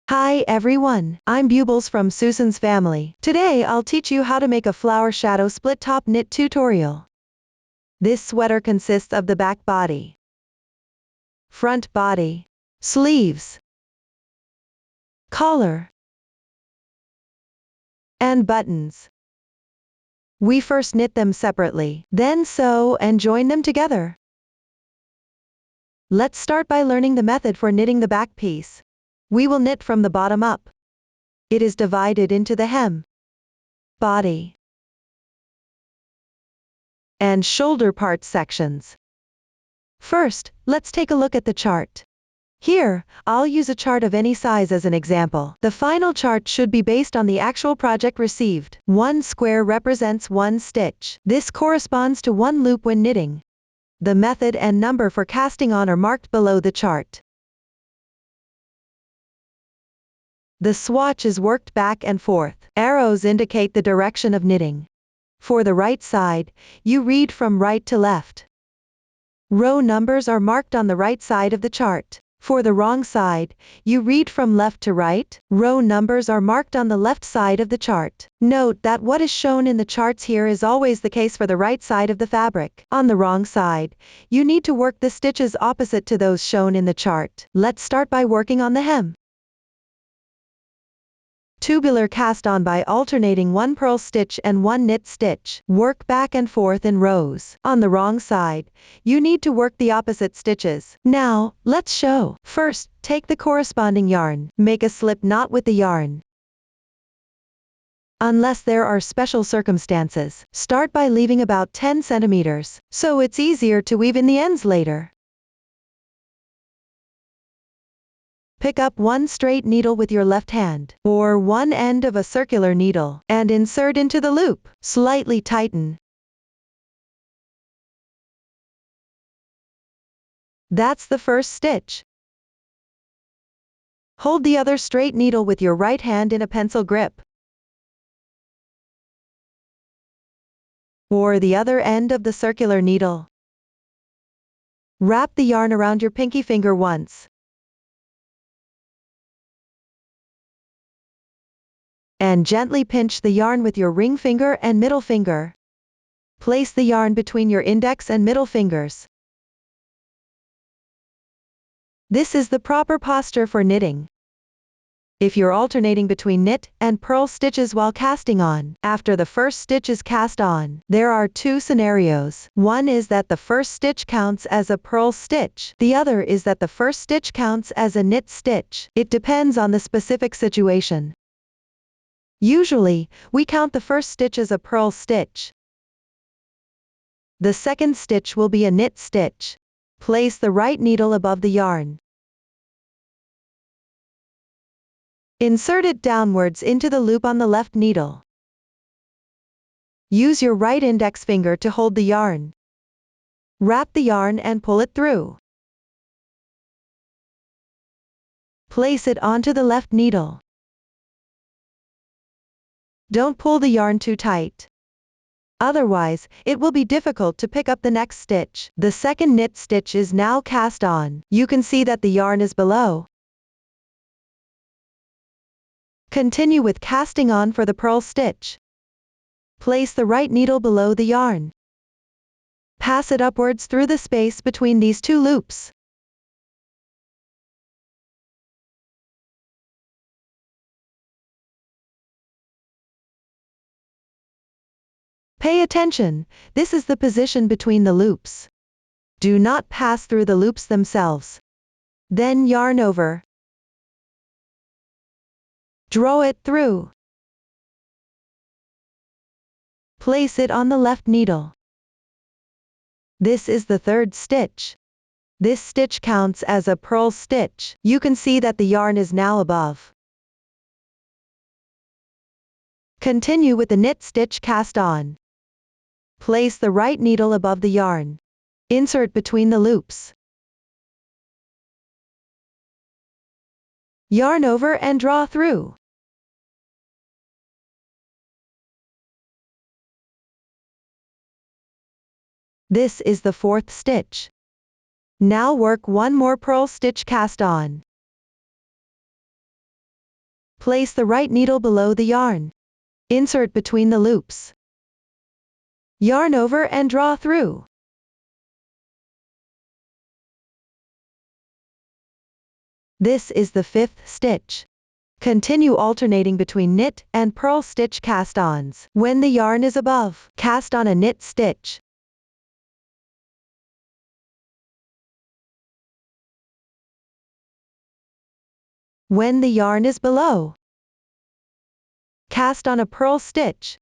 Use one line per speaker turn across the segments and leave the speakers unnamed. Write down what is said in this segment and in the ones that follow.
Hi everyone, I'm Bubbles from Susan's family. Today I'll teach you how to make a flower shadow split top knit tutorial. This sweater consists of the back body, front body, sleeves, collar, and buttons. We first knit them separately, then sew and join them together. Let's start by learning the method for knitting the back piece. We will knit from the bottom up. It is divided into the hem, body, and shoulder part sections. First, let's take a look at the chart. Here, I'll use a chart of any size as an example. The final chart should be based on the actual project received. 1 square represents 1 stitch. This corresponds to 1 loop when knitting. The method and number for casting on are marked below the chart. The swatch is worked back and forth. Arrows indicate the direction of knitting. For the right side, you read from right to left. Row numbers are marked on the right side of the chart. For the wrong side, you read from left to right. Row numbers are marked on the left side of the chart. Note that what is shown in the charts here is always the case for the right side of the fabric. On the wrong side, you need to work the stitches opposite to those shown in the chart. Let's start by working on the hem. Tubular cast on by alternating 1 purl stitch and 1 knit stitch. Work back and forth in rows. On the wrong side, you need to work the opposite stitches. Now, let's show. First, take the corresponding yarn. Make a slip knot with the yarn. Unless there are special circumstances, start by leaving about 10 centimeters, so it's easier to weave in the ends later. Pick up 1 straight needle with your left hand, or one end of a circular needle, and insert into the loop. Slightly tighten. That's the first stitch. Hold the other straight needle with your right hand in a pencil grip, or the other end of the circular needle. Wrap the yarn around your pinky finger once, and gently pinch the yarn with your ring finger and middle finger. Place the yarn between your index and middle fingers. This is the proper posture for knitting. If you're alternating between knit and purl stitches while casting on, after the first stitch is cast on, there are 2 scenarios. One is that the first stitch counts as a purl stitch. The other is that the first stitch counts as a knit stitch. It depends on the specific situation. Usually, we count the first stitch as a purl stitch. The second stitch will be a knit stitch. Place the right needle above the yarn. Insert it downwards into the loop on the left needle. Use your right index finger to hold the yarn. Wrap the yarn and pull it through. Place it onto the left needle. Don't pull the yarn too tight. Otherwise, it will be difficult to pick up the next stitch. The second knit stitch is now cast on. You can see that the yarn is below. Continue with casting on for the purl stitch. Place the right needle below the yarn. Pass it upwards through the space between these 2 loops. Pay attention, this is the position between the loops. Do not pass through the loops themselves. Then yarn over. Draw it through. Place it on the left needle. This is the third stitch. This stitch counts as a purl stitch. You can see that the yarn is now above. Continue with the knit stitch cast on. Place the right needle above the yarn. Insert between the loops. Yarn over and draw through. This is the 4th stitch. Now work 1 more purl stitch cast on. Place the right needle below the yarn. Insert between the loops. Yarn over and draw through. This is the 5th stitch. Continue alternating between knit and purl stitch cast-ons. When the yarn is above, cast on a knit stitch. When the yarn is below, cast on a purl stitch.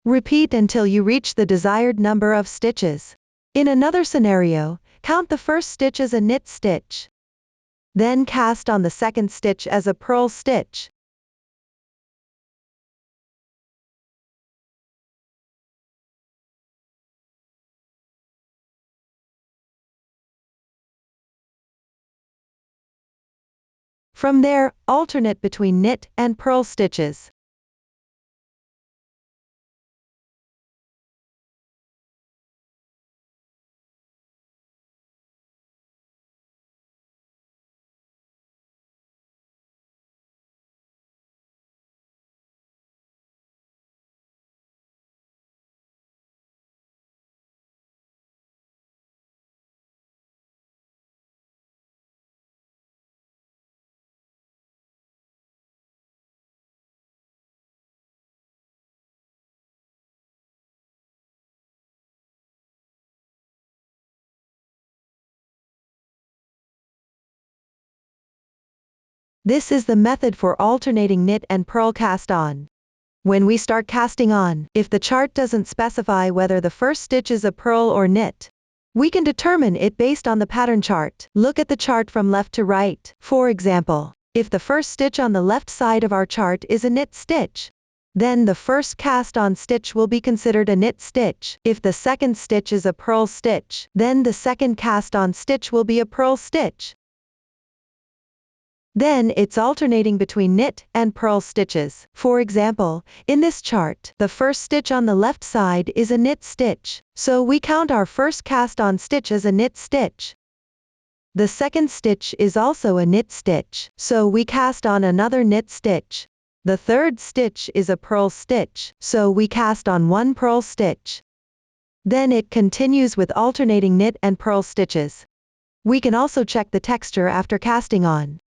Repeat until you reach the desired number of stitches. In another scenario, count the first stitch as a knit stitch. Then cast on the second stitch as a purl stitch. From there, alternate between knit and purl stitches. This is the method for alternating knit and purl cast-on. When we start casting on, if the chart doesn't specify whether the first stitch is a purl or knit, we can determine it based on the pattern chart. Look at the chart from left to right. For example, if the first stitch on the left side of our chart is a knit stitch, then the first cast-on stitch will be considered a knit stitch. If the second stitch is a purl stitch, then the second cast-on stitch will be a purl stitch. Then it's alternating between knit and purl stitches. For example, in this chart, the first stitch on the left side is a knit stitch, so we count our first cast-on stitch as a knit stitch. The second stitch is also a knit stitch, so we cast on another knit stitch. The third stitch is a purl stitch, so we cast on one purl stitch. Then it continues with alternating knit and purl stitches. We can also check the texture after casting on.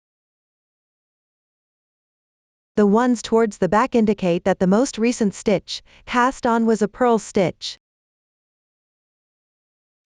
The ones towards the back indicate that the most recent stitch cast on was a purl stitch.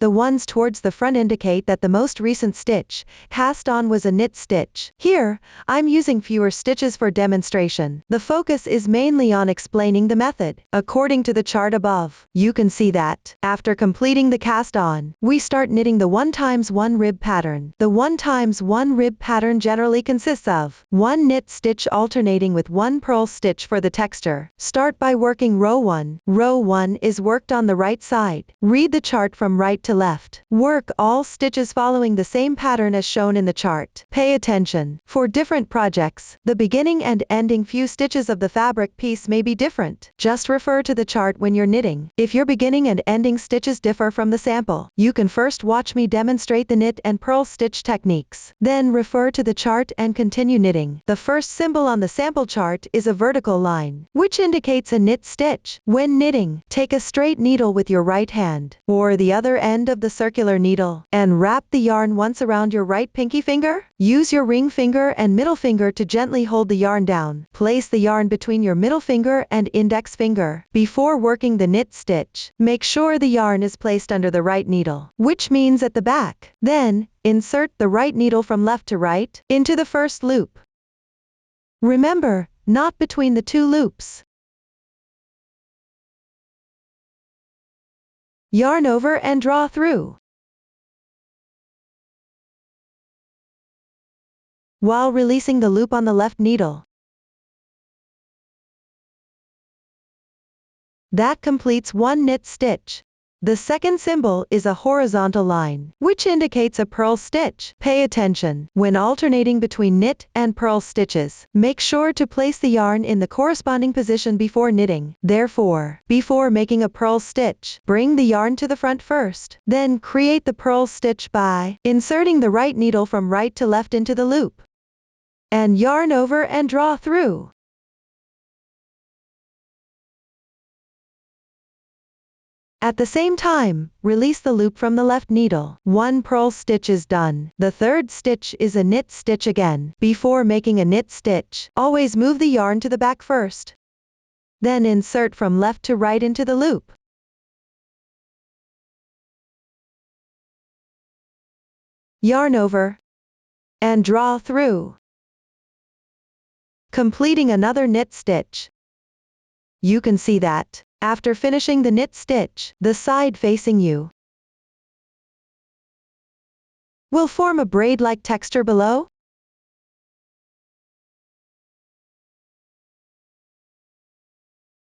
The ones towards the front indicate that the most recent stitch cast on was a knit stitch. Here, I'm using fewer stitches for demonstration. The focus is mainly on explaining the method. According to the chart above, you can see that, after completing the cast on, we start knitting the 1 times 1 rib pattern. The 1 times 1 rib pattern generally consists of 1 knit stitch alternating with 1 purl stitch for the texture. Start by working row 1. Row 1 is worked on the right side. Read the chart from right to left. Work all stitches following the same pattern as shown in the chart. Pay attention. For different projects, the beginning and ending few stitches of the fabric piece may be different. Just refer to the chart when you're knitting. If your beginning and ending stitches differ from the sample, you can first watch me demonstrate the knit and purl stitch techniques. Then refer to the chart and continue knitting. The first symbol on the sample chart is a vertical line, which indicates a knit stitch. When knitting, take a straight needle with your right hand, or the other end of the circular needle, and wrap the yarn once around your right pinky finger. Use your ring finger and middle finger to gently hold the yarn down. Place the yarn between your middle finger and index finger. Before working the knit stitch, make sure the yarn is placed under the right needle, which means at the back. Then, insert the right needle from left to right into the first loop. Remember, not between the two loops. Yarn over and draw through. While releasing the loop on the left needle. That completes one knit stitch. The second symbol is a horizontal line, which indicates a purl stitch. Pay attention. When alternating between knit and purl stitches, make sure to place the yarn in the corresponding position before knitting. Therefore, before making a purl stitch, bring the yarn to the front first. Then create the purl stitch by inserting the right needle from right to left into the loop. And yarn over and draw through. At the same time, release the loop from the left needle. One purl stitch is done. The third stitch is a knit stitch again. Before making a knit stitch, always move the yarn to the back first. Then insert from left to right into the loop. Yarn over and draw through, completing another knit stitch. You can see that after finishing the knit stitch, the side facing you will form a braid-like texture below.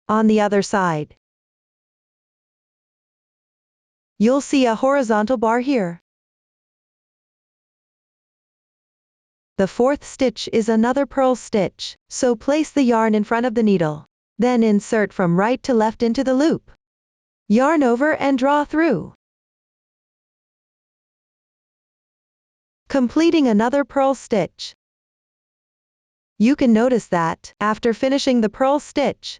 On the other side, you'll see a horizontal bar here. The fourth stitch is another purl stitch, so place the yarn in front of the needle. Then insert from right to left into the loop. Yarn over and draw through, completing another purl stitch. You can notice that, after finishing the purl stitch,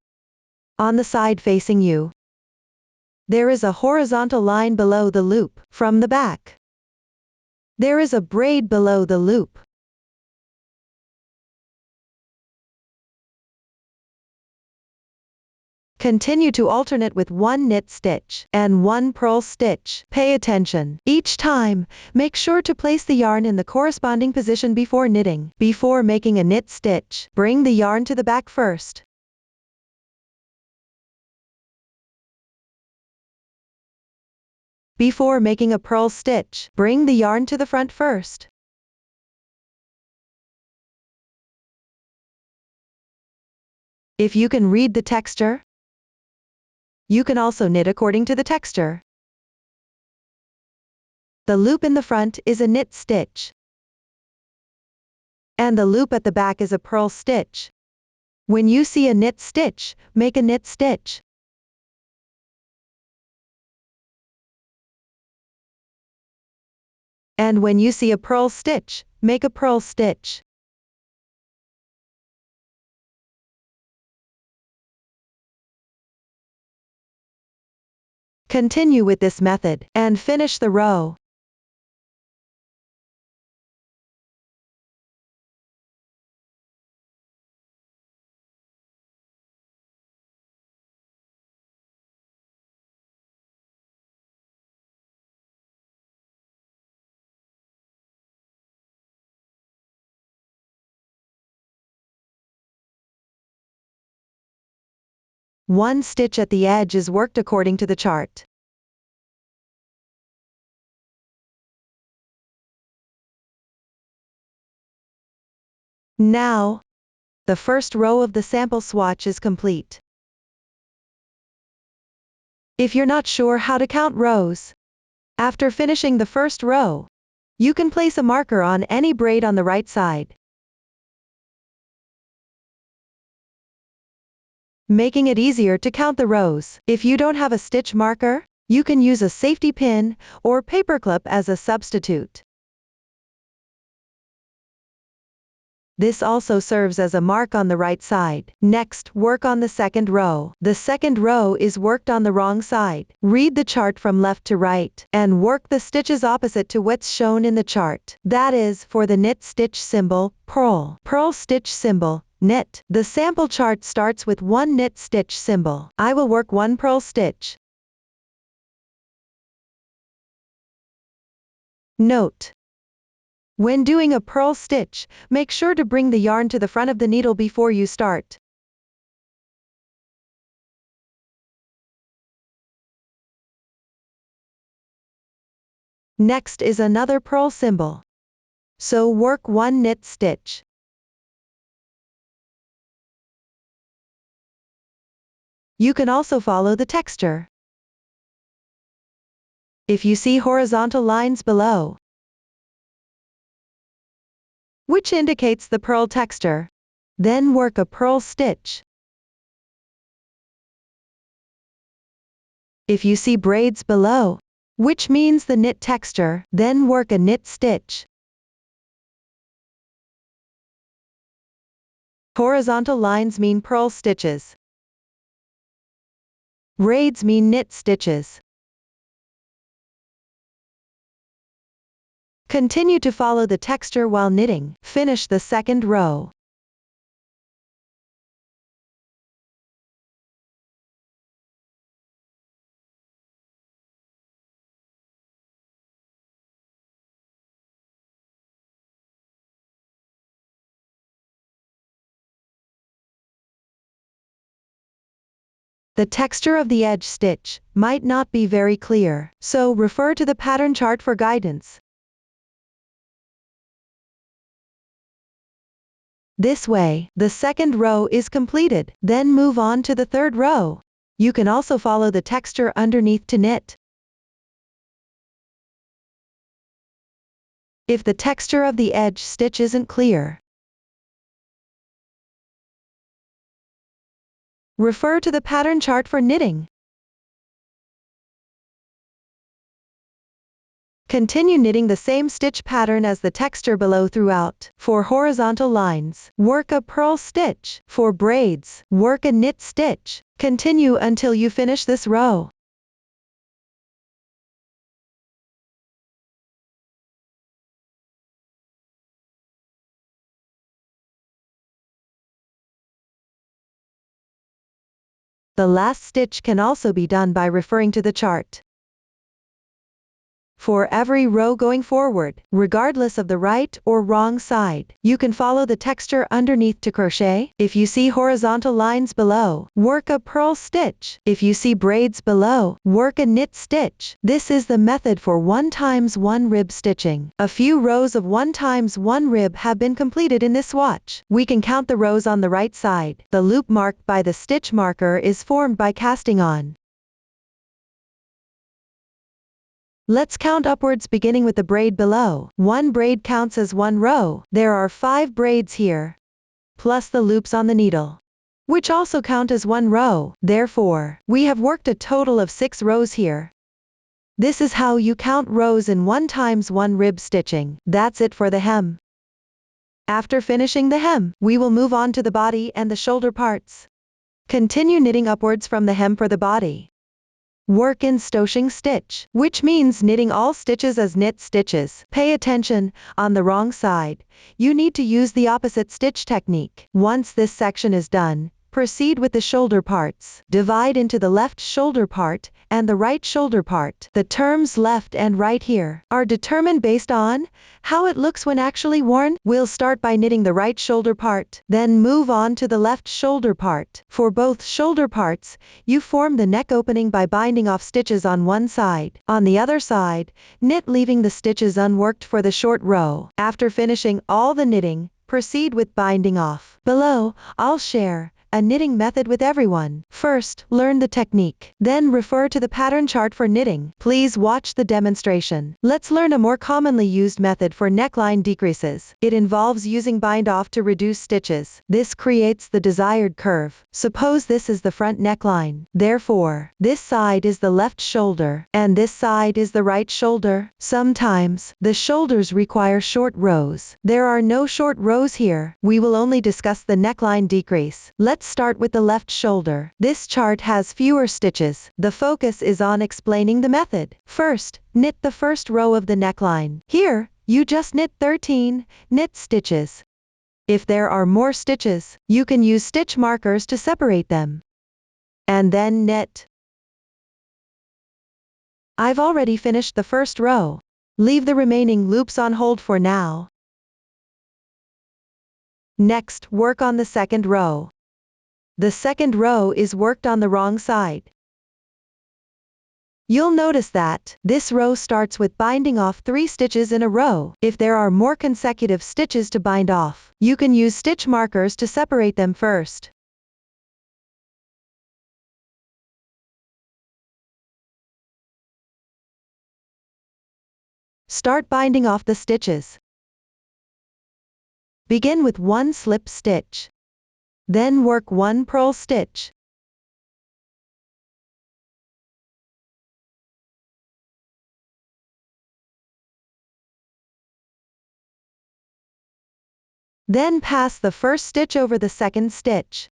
on the side facing you, there is a horizontal line below the loop. From the back, there is a braid below the loop. Continue to alternate with one knit stitch and one purl stitch. Pay attention. Each time, make sure to place the yarn in the corresponding position before knitting. Before making a knit stitch, bring the yarn to the back first. Before making a purl stitch, bring the yarn to the front first. If you can read the texture, you can also knit according to the texture. The loop in the front is a knit stitch, and the loop at the back is a purl stitch. When you see a knit stitch, make a knit stitch. And when you see a purl stitch, make a purl stitch. Continue with this method, and finish the row. One stitch at the edge is worked according to the chart. Now, the first row of the sample swatch is complete. If you're not sure how to count rows, after finishing the first row, you can place a marker on any braid on the right side, making it easier to count the rows. If you don't have a stitch marker, you can use a safety pin or paperclip as a substitute. This also serves as a mark on the right side. Next, work on the second row. The second row is worked on the wrong side. Read the chart from left to right, and work the stitches opposite to what's shown in the chart. That is, for the knit stitch symbol, purl. Purl stitch symbol, knit. The sample chart starts with one knit stitch symbol. I will work one purl stitch. Note: when doing a purl stitch, make sure to bring the yarn to the front of the needle before you start. Next is another purl symbol. So work one knit stitch. You can also follow the texture. If you see horizontal lines below, which indicates the purl texture, then work a purl stitch. If you see braids below, which means the knit texture, then work a knit stitch. Horizontal lines mean purl stitches. Braids mean knit stitches. Continue to follow the texture while knitting. Finish the second row. The texture of the edge stitch might not be very clear, so refer to the pattern chart for guidance. This way, the second row is completed, then move on to the third row. You can also follow the texture underneath to knit. If the texture of the edge stitch isn't clear, refer to the pattern chart for knitting. Continue knitting the same stitch pattern as the texture below throughout. For horizontal lines, work a purl stitch. For braids, work a knit stitch. Continue until you finish this row. The last stitch can also be done by referring to the chart. For every row going forward, regardless of the right or wrong side, you can follow the texture underneath to crochet. If you see horizontal lines below, work a purl stitch. If you see braids below, work a knit stitch. This is the method for 1 times 1 rib stitching. A few rows of 1 times 1 rib have been completed in this swatch. We can count the rows on the right side. The loop marked by the stitch marker is formed by casting on. Let's count upwards beginning with the braid below. 1 braid counts as 1 row. There are 5 braids here, plus the loops on the needle, which also count as 1 row. Therefore, we have worked a total of 6 rows here. This is how you count rows in 1 times 1 rib stitching. That's it for the hem. After finishing the hem, we will move on to the body and the shoulder parts. Continue knitting upwards from the hem for the body. Work in stoching stitch, which means knitting all stitches as knit stitches. Pay attention, on the wrong side, you need to use the opposite stitch technique. Once this section is done, proceed with the shoulder parts. Divide into the left shoulder part and the right shoulder part. The terms left and right here are determined based on how it looks when actually worn. We'll start by knitting the right shoulder part, then move on to the left shoulder part. For both shoulder parts, you form the neck opening by binding off stitches on one side. On the other side, knit leaving the stitches unworked for the short row. After finishing all the knitting, proceed with binding off. Below, I'll share a knitting method with everyone. First, learn the technique. Then refer to the pattern chart for knitting. Please watch the demonstration. Let's learn a more commonly used method for neckline decreases. It involves using bind off to reduce stitches. This creates the desired curve. Suppose this is the front neckline. Therefore, this side is the left shoulder, and this side is the right shoulder. Sometimes, the shoulders require short rows. There are no short rows here. We will only discuss the neckline decrease. Let's start with the left shoulder. This chart has fewer stitches. The focus is on explaining the method. First, knit the first row of the neckline. Here, you just knit 13 knit stitches. If there are more stitches, you can use stitch markers to separate them. And then knit. I've already finished the first row. Leave the remaining loops on hold for now. Next, work on the second row. The second row is worked on the wrong side. You'll notice that this row starts with binding off 3 stitches in a row. If there are more consecutive stitches to bind off, you can use stitch markers to separate them first. Start binding off the stitches. Begin with 1 slip stitch. Then work 1 purl stitch. Then pass the first stitch over the second stitch.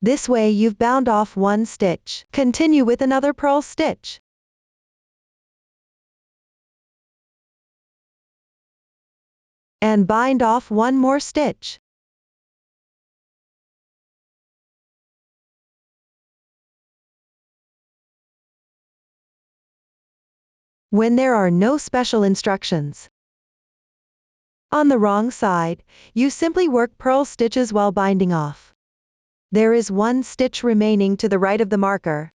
This way you've bound off 1 stitch. Continue with another purl stitch. And bind off 1 more stitch. When there are no special instructions on the wrong side, you simply work purl stitches while binding off. There is 1 stitch remaining to the right of the marker,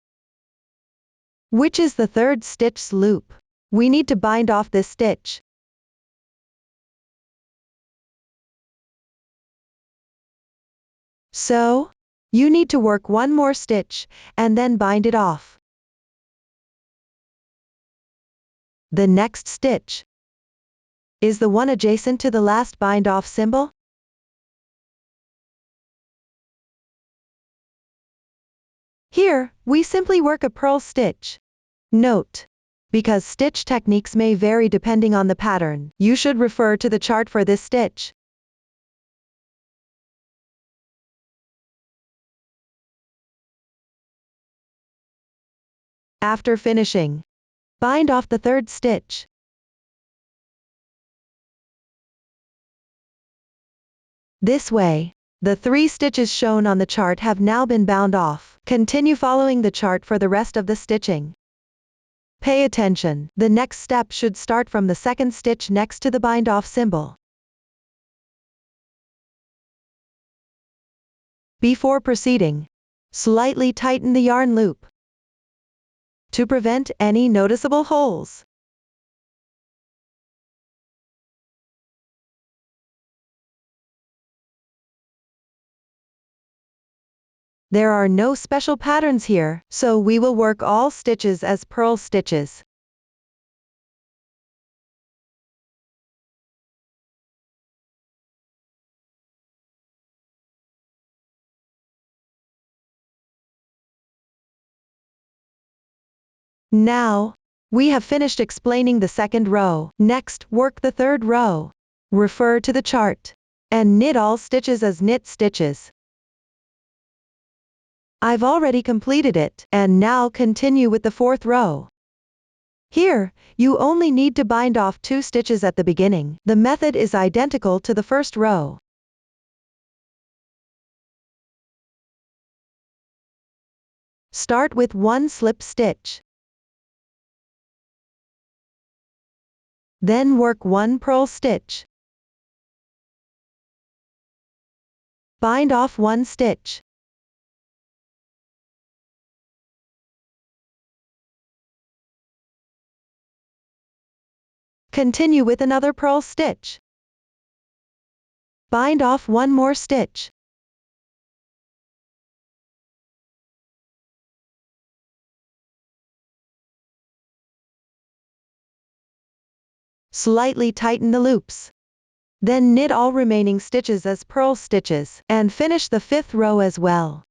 which is the 3rd stitch's loop. We need to bind off this stitch. So, you need to work 1 more stitch, and then bind it off. The next stitch is the one adjacent to the last bind off symbol. Here, we simply work a purl stitch. Note: because stitch techniques may vary depending on the pattern, you should refer to the chart for this stitch. After finishing, bind off the 3rd stitch. This way, the 3 stitches shown on the chart have now been bound off. Continue following the chart for the rest of the stitching. Pay attention, the next step should start from the 2nd stitch next to the bind off symbol. Before proceeding, slightly tighten the yarn loop to prevent any noticeable holes. There are no special patterns here, so we will work all stitches as purl stitches. Now, we have finished explaining the 2nd row. Next, work the 3rd row. Refer to the chart and knit all stitches as knit stitches. I've already completed it, and now continue with the 4th row. Here, you only need to bind off 2 stitches at the beginning. The method is identical to the 1st row. Start with 1 slip stitch. Then work 1 purl stitch. Bind off 1 stitch. Continue with another purl stitch. Bind off 1 more stitch. Slightly tighten the loops. Then knit all remaining stitches as purl stitches, and finish the 5th row as well.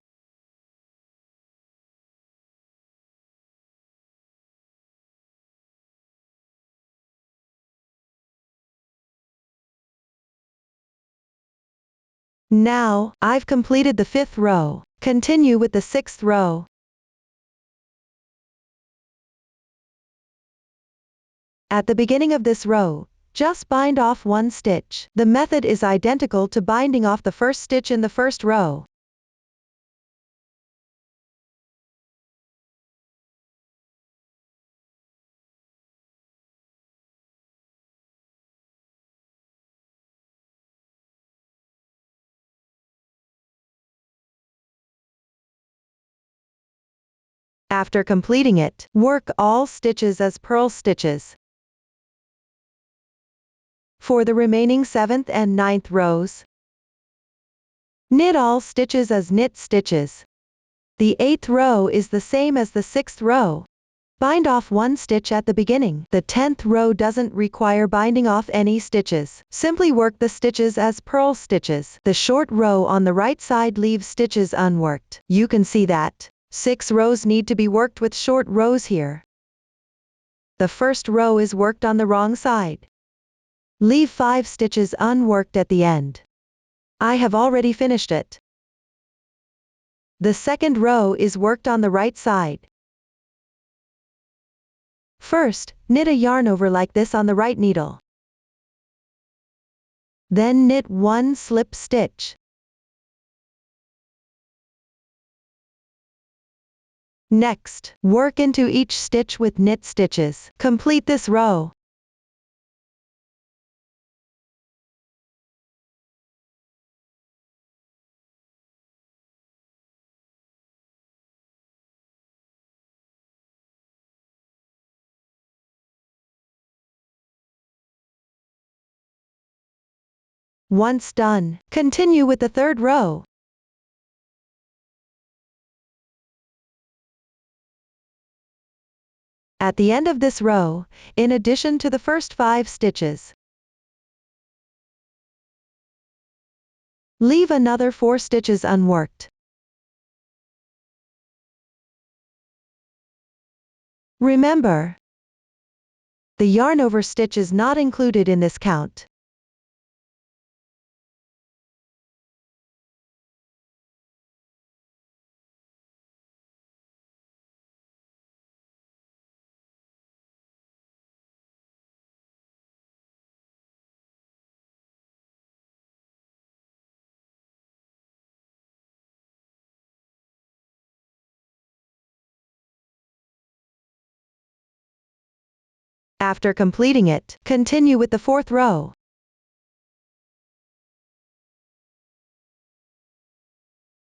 Now, I've completed the 5th row. Continue with the 6th row. At the beginning of this row, just bind off 1 stitch. The method is identical to binding off the 1st stitch in the 1st row. After completing it, work all stitches as purl stitches. For the remaining 7th and 9th rows, knit all stitches as knit stitches. The 8th row is the same as the 6th row. Bind off one stitch at the beginning. The 10th row doesn't require binding off any stitches. Simply work the stitches as purl stitches. The short row on the right side leaves stitches unworked. You can see that 6 rows need to be worked with short rows here. The first row is worked on the wrong side. Leave 5 stitches unworked at the end. I have already finished it. The second row is worked on the right side. First, knit a yarn over like this on the right needle. Then knit 1 slip stitch. Next, work into each stitch with knit stitches. Complete this row. Once done, continue with the third row. At the end of this row, in addition to the first 5 stitches, leave another 4 stitches unworked. Remember, the yarn over stitch is not included in this count. After completing it, continue with the fourth row.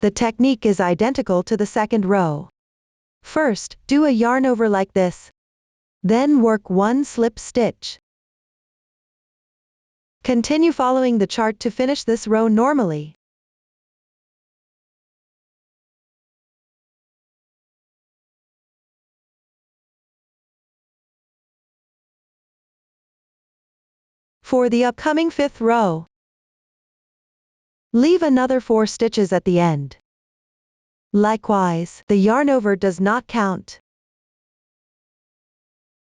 The technique is identical to the second row. First, do a yarn over like this. Then work 1 slip stitch. Continue following the chart to finish this row normally. For the upcoming 5th row, leave another 4 stitches at the end. Likewise, the yarn over does not count.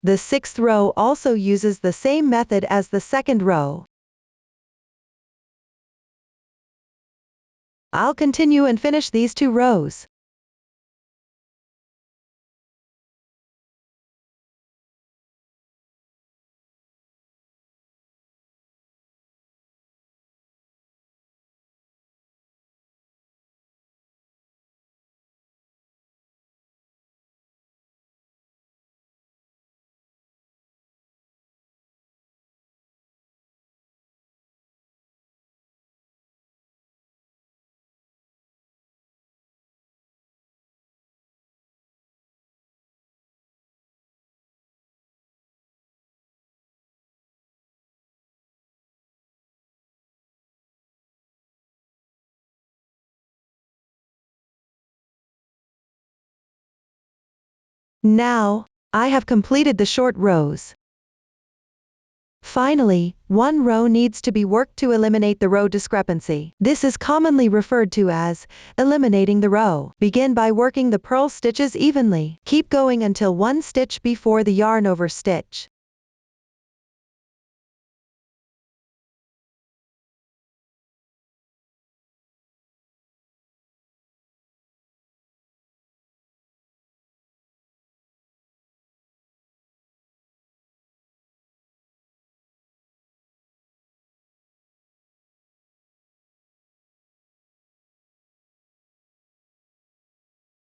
The 6th row also uses the same method as the second row. I'll continue and finish these 2 rows. Now, I have completed the short rows. Finally, one row needs to be worked to eliminate the row discrepancy. This is commonly referred to as eliminating the row. Begin by working the purl stitches evenly. Keep going until one stitch before the yarn over stitch.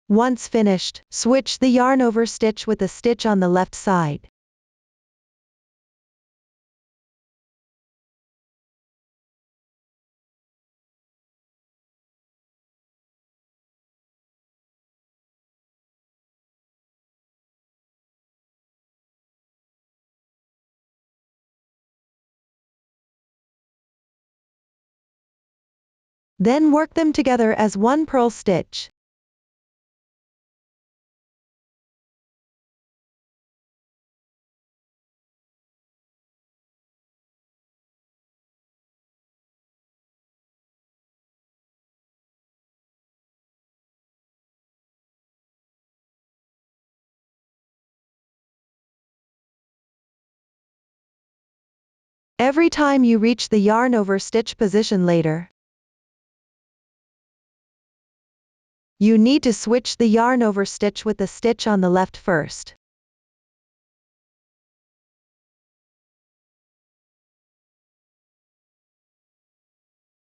Once finished, switch the yarn over stitch with a stitch on the left side. Then work them together as one purl stitch. Every time you reach the yarn over stitch position later, you need to switch the yarn over stitch with the stitch on the left first.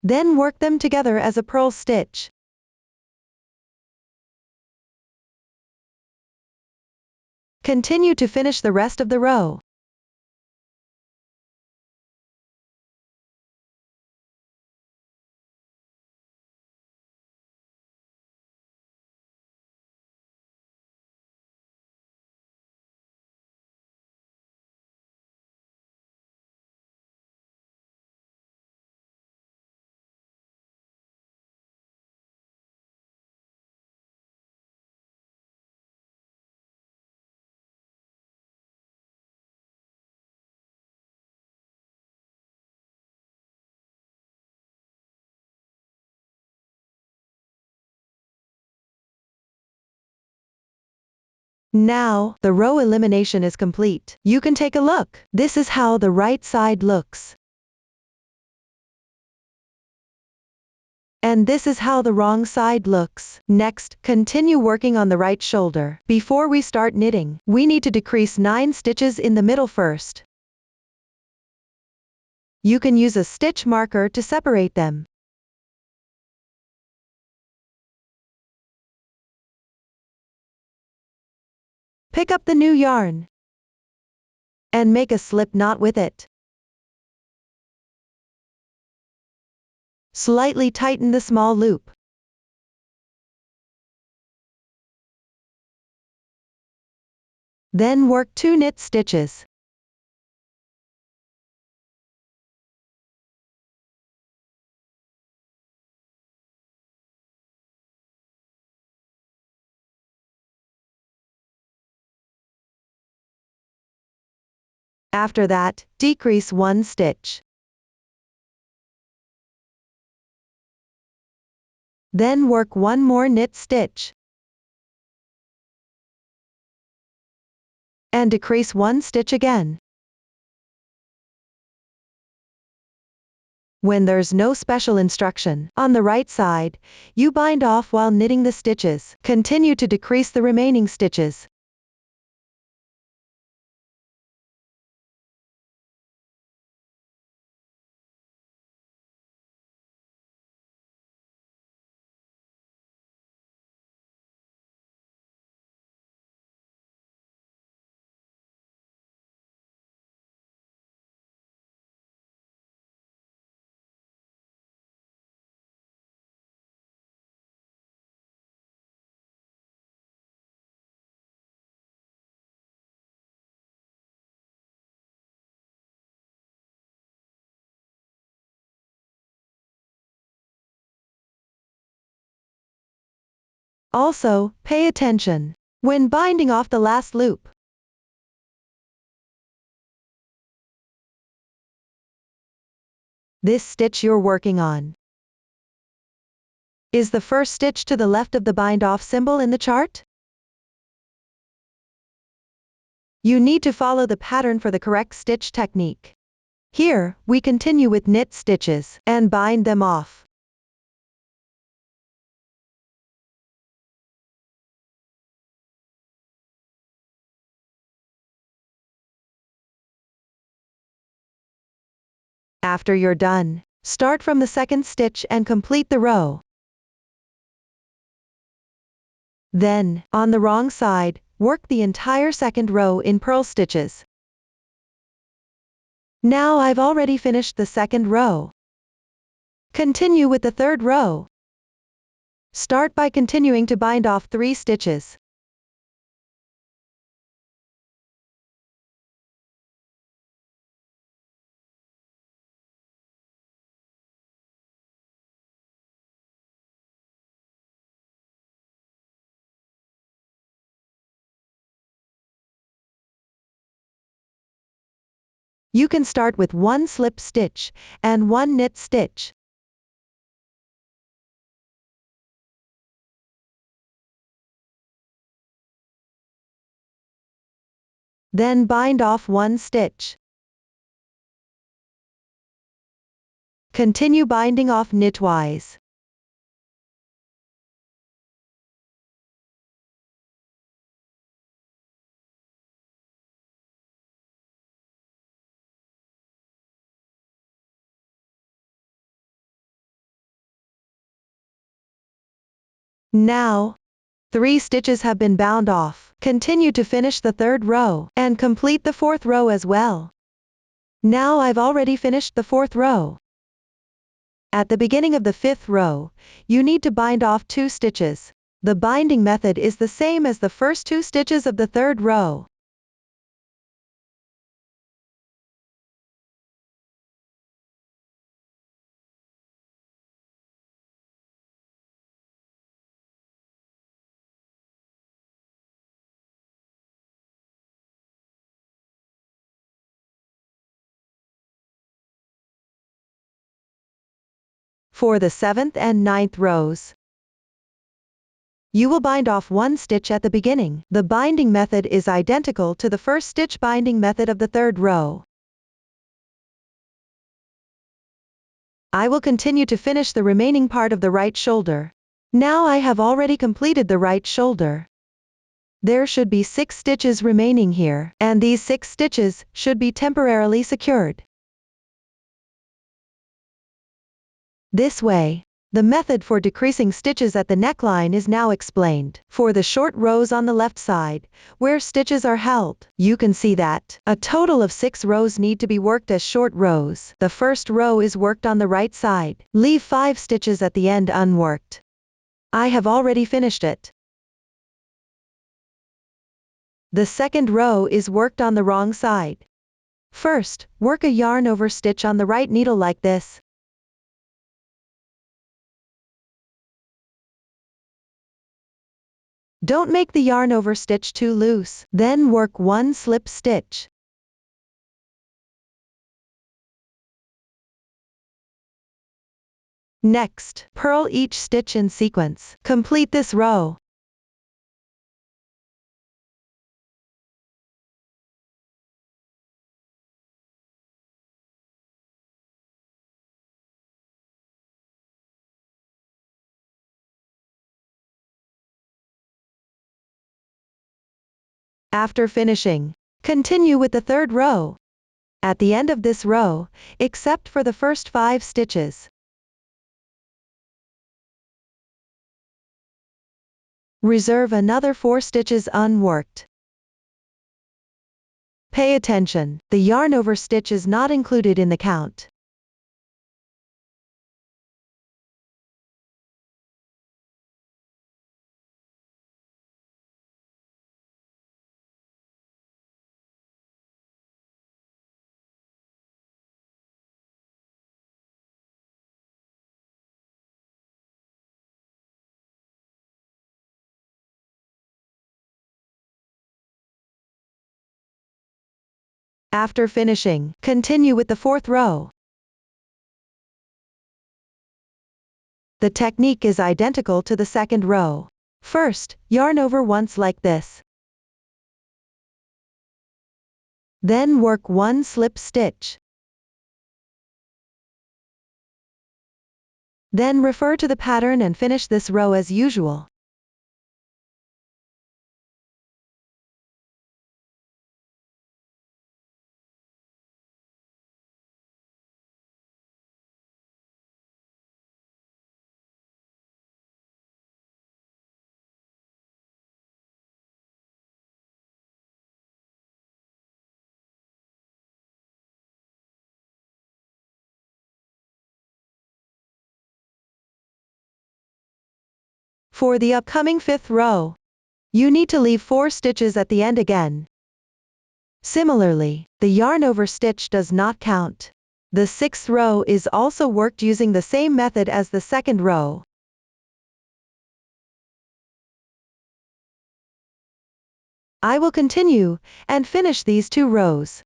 Then work them together as a purl stitch. Continue to finish the rest of the row. Now, the row elimination is complete. You can take a look. This is how the right side looks. And this is how the wrong side looks. Next, continue working on the right shoulder. Before we start knitting, we need to decrease 9 stitches in the middle first. You can use a stitch marker to separate them. Pick up the new yarn and make a slip knot with it. Slightly tighten the small loop. Then work 2 knit stitches. After that, decrease 1 stitch. Then work 1 more knit stitch. And decrease 1 stitch again. When there's no special instruction, on the right side, you bind off while knitting the stitches. Continue to decrease the remaining stitches. Also, pay attention when binding off the last loop. This stitch you're working on is the first stitch to the left of the bind off symbol in the chart. You need to follow the pattern for the correct stitch technique. Here, we continue with knit stitches and bind them off. After you're done, start from the second stitch and complete the row. Then, on the wrong side, work the entire second row in purl stitches. Now I've already finished the second row. Continue with the third row. Start by continuing to bind off 3 stitches. You can start with 1 slip stitch and 1 knit stitch. Then bind off 1 stitch. Continue binding off knitwise. Now, 3 stitches have been bound off. Continue to finish the 3rd row, and complete the 4th row as well. Now I've already finished the 4th row. At the beginning of the 5th row, you need to bind off 2 stitches. The binding method is the same as the first 2 stitches of the 3rd row. For the 7th and 9th rows, you will bind off 1 stitch at the beginning. The binding method is identical to the first stitch binding method of the 3rd row. I will continue to finish the remaining part of the right shoulder. Now I have already completed the right shoulder. There should be 6 stitches remaining here, and these 6 stitches should be temporarily secured. This way, the method for decreasing stitches at the neckline is now explained. For the short rows on the left side, where stitches are held, you can see that a total of 6 rows need to be worked as short rows. The first row is worked on the right side. Leave 5 stitches at the end unworked. I have already finished it. The second row is worked on the wrong side. First, work a yarn over stitch on the right needle like this. Don't make the yarn over stitch too loose. Then work 1 slip stitch. Next, purl each stitch in sequence. Complete this row. After finishing, continue with the 3rd row. At the end of this row, except for the first 5 stitches, reserve another 4 stitches unworked. Pay attention, the yarn over stitch is not included in the count. After finishing, continue with the 4th row. The technique is identical to the 2nd row. First, yarn over once like this. Then work 1 slip stitch. Then refer to the pattern and finish this row as usual. For the upcoming 5th row, you need to leave 4 stitches at the end again. Similarly, the yarn over stitch does not count. The 6th row is also worked using the same method as the 2nd row. I will continue and finish these 2 rows.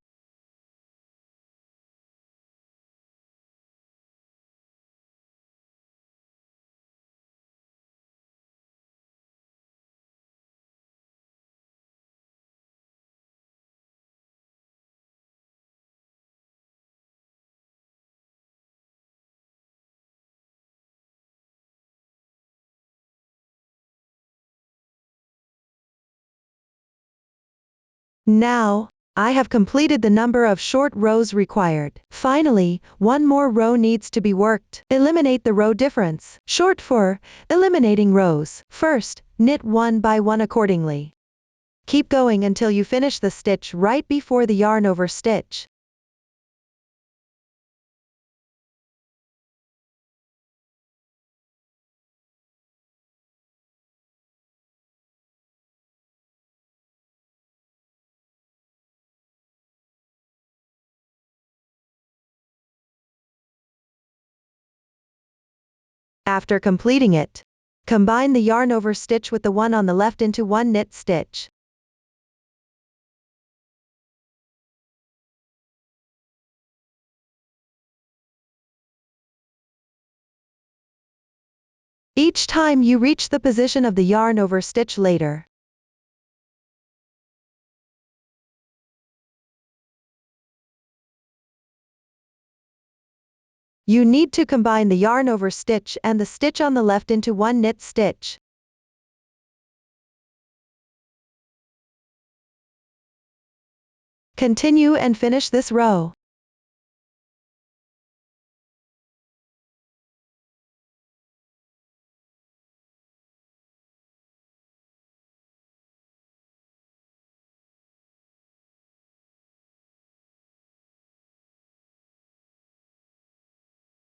Now, I have completed the number of short rows required. Finally, one more row needs to be worked. Eliminate the row difference, short for eliminating rows. First, knit one by one accordingly. Keep going until you finish the stitch right before the yarn over stitch. After completing it, combine the yarn over stitch with the one on the left into one knit stitch. Each time you reach the position of the yarn over stitch later. You need to combine the yarn over stitch and the stitch on the left into one knit stitch. Continue and finish this row.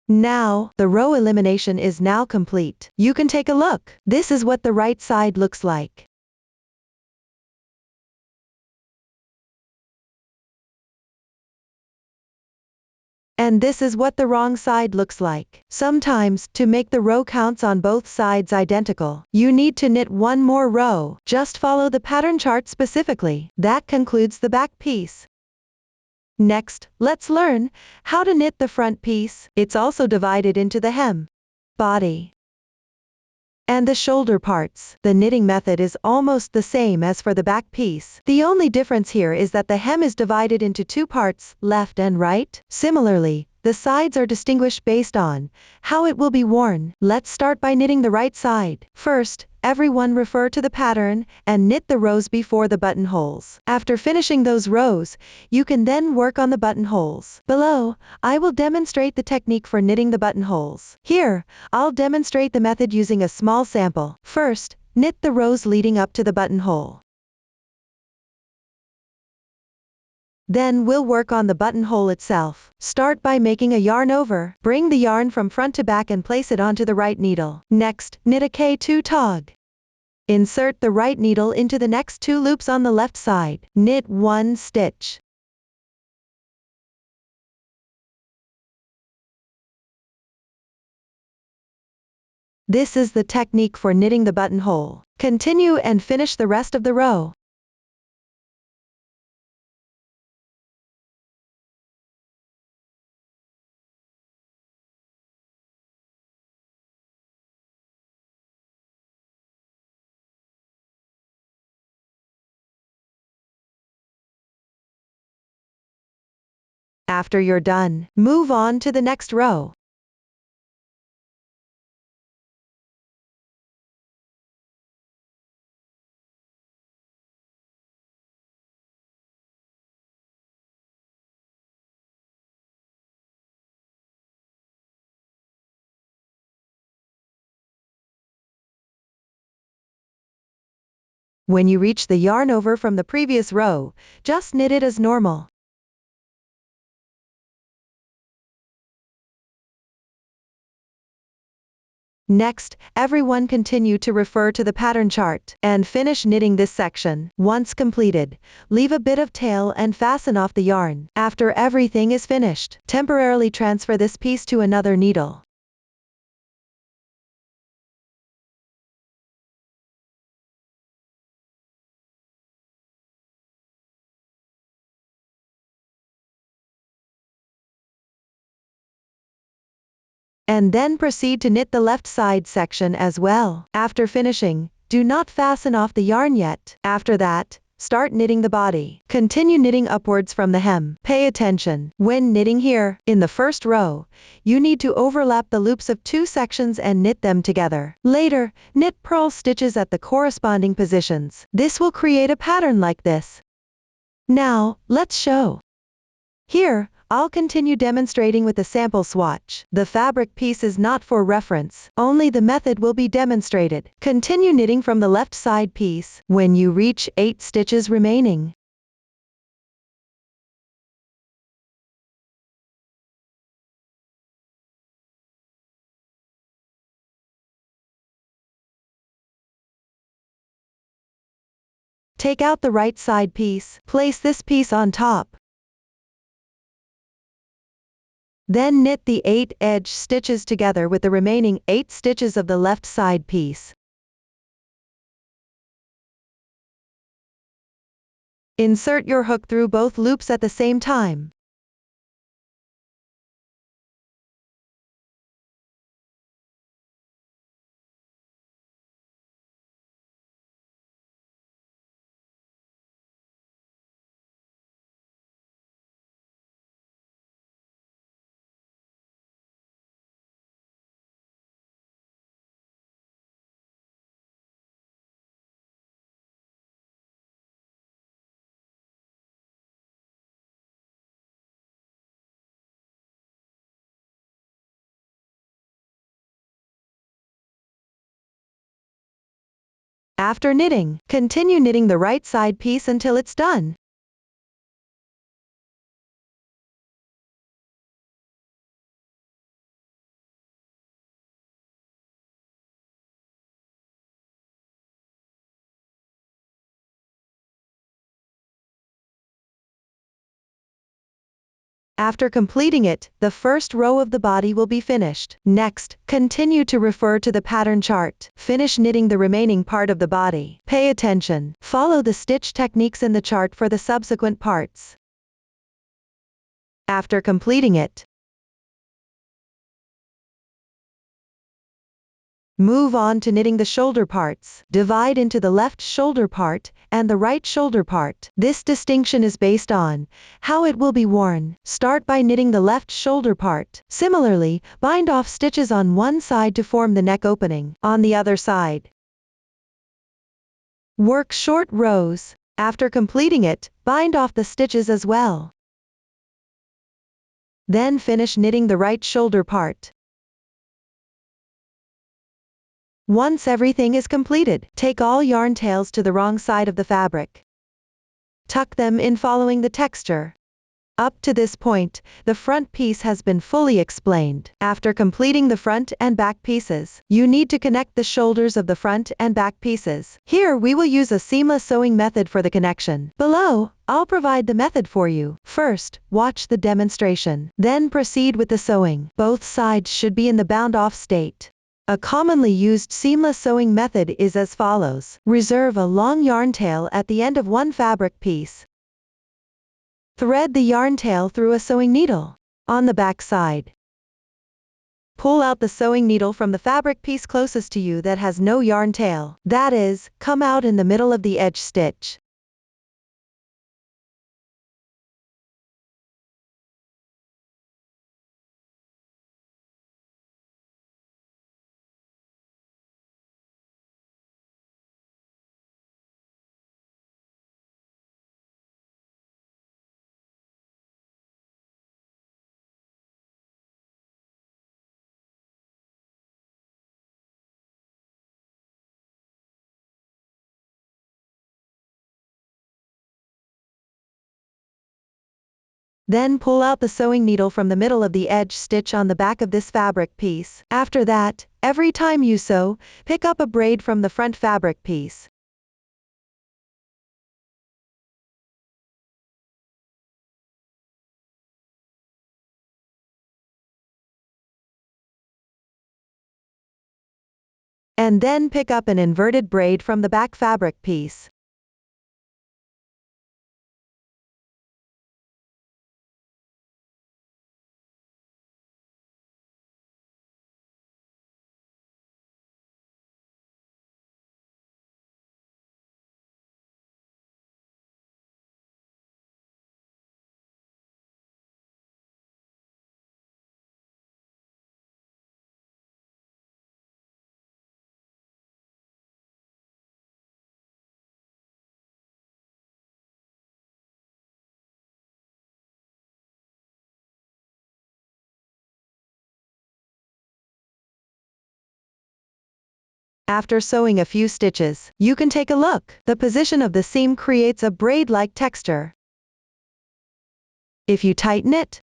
Now, the row elimination is now complete. You can take a look. This is what the right side looks like. And this is what the wrong side looks like. Sometimes, to make the row counts on both sides identical, you need to knit one more row. Just follow the pattern chart specifically. That concludes the back piece. Next, let's learn how to knit the front piece. It's also divided into the hem, body, and the shoulder parts. The knitting method is almost the same as for the back piece. The only difference here is that the hem is divided into two parts, left and right. Similarly, the sides are distinguished based on how it will be worn. Let's start by knitting the right side. First, everyone refer to the pattern and knit the rows before the buttonholes. After finishing those rows, you can then work on the buttonholes. Below, I will demonstrate the technique for knitting the buttonholes. Here, I'll demonstrate the method using a small sample. First, knit the rows leading up to the buttonhole. Then we'll work on the buttonhole itself. Start by making a yarn over. Bring the yarn from front to back and place it onto the right needle. Next, knit a K2 tog. Insert the right needle into the next two loops on the left side. Knit one stitch. This is the technique for knitting the buttonhole. Continue and finish the rest of the row. After you're done, move on to the next row. When you reach the yarn over from the previous row, just knit it as normal. Next, everyone continue to refer to the pattern chart and finish knitting this section. Once completed, leave a bit of tail and fasten off the yarn. After everything is finished, temporarily transfer this piece to another needle. And then proceed to knit the left side section as well. After finishing, do not fasten off the yarn yet. After that, start knitting the body. Continue knitting upwards from the hem. Pay attention. When knitting here, in the first row, you need to overlap the loops of two sections and knit them together. Later, knit purl stitches at the corresponding positions. This will create a pattern like this. Now, let's show. Here, I'll continue demonstrating with a sample swatch. The fabric piece is not for reference, only the method will be demonstrated. Continue knitting from the left side piece when you reach 8 stitches remaining. Take out the right side piece, place this piece on top. Then knit the 8 edge stitches together with the remaining 8 stitches of the left side piece. Insert your hook through both loops at the same time. After knitting, continue knitting the right side piece until it's done. After completing it, the first row of the body will be finished. Next, continue to refer to the pattern chart. Finish knitting the remaining part of the body. Pay attention. Follow the stitch techniques in the chart for the subsequent parts. After completing it, move on to knitting the shoulder parts. Divide into the left shoulder part and the right shoulder part. This distinction is based on how it will be worn. Start by knitting the left shoulder part. Similarly, bind off stitches on one side to form the neck opening on the other side. Work short rows. After completing it, bind off the stitches as well. Then finish knitting the right shoulder part. Once everything is completed, take all yarn tails to the wrong side of the fabric. Tuck them in following the texture. Up to this point, the front piece has been fully explained. After completing the front and back pieces, you need to connect the shoulders of the front and back pieces. Here we will use a seamless sewing method for the connection. Below, I'll provide the method for you. First, watch the demonstration. Then proceed with the sewing. Both sides should be in the bound-off state. A commonly used seamless sewing method is as follows. Reserve a long yarn tail at the end of one fabric piece. Thread the yarn tail through a sewing needle. On the back side, pull out the sewing needle from the fabric piece closest to you that has no yarn tail. That is, come out in the middle of the edge stitch. Then pull out the sewing needle from the middle of the edge stitch on the back of this fabric piece. After that, every time you sew, pick up a braid from the front fabric piece. And then pick up an inverted braid from the back fabric piece. After sewing a few stitches, you can take a look. The position of the seam creates a braid-like texture. If you tighten it,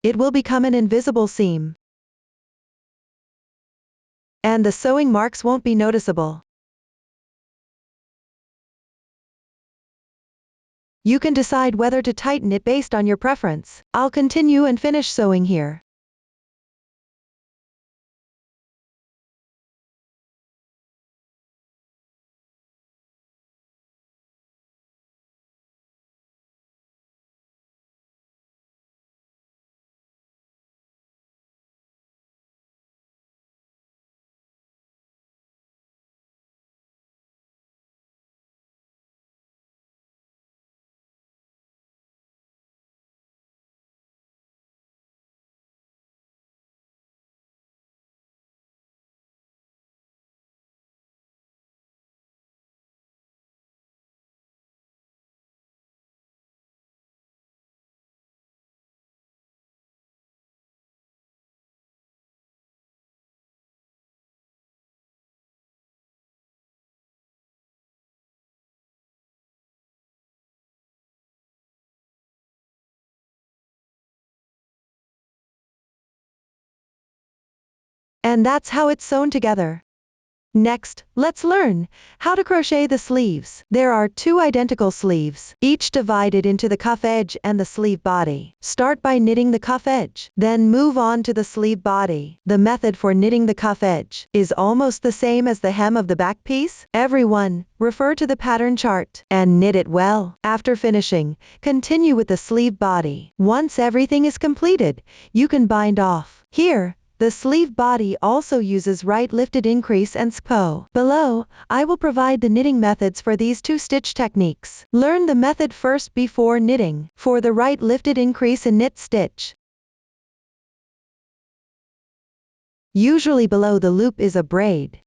it will become an invisible seam, and the sewing marks won't be noticeable. You can decide whether to tighten it based on your preference. I'll continue and finish sewing here. And that's how it's sewn together. Next, let's learn how to crochet the sleeves. There are 2 identical sleeves, each divided into the cuff edge and the sleeve body. Start by knitting the cuff edge, then move on to the sleeve body. The method for knitting the cuff edge is almost the same as the hem of the back piece. Everyone, refer to the pattern chart and knit it well. After finishing, continue with the sleeve body. Once everything is completed, you can bind off. Here, the sleeve body also uses right lifted increase and SPO. Below, I will provide the knitting methods for these 2 stitch techniques. Learn the method first before knitting. For the right lifted increase in knit stitch, usually below the loop is a braid.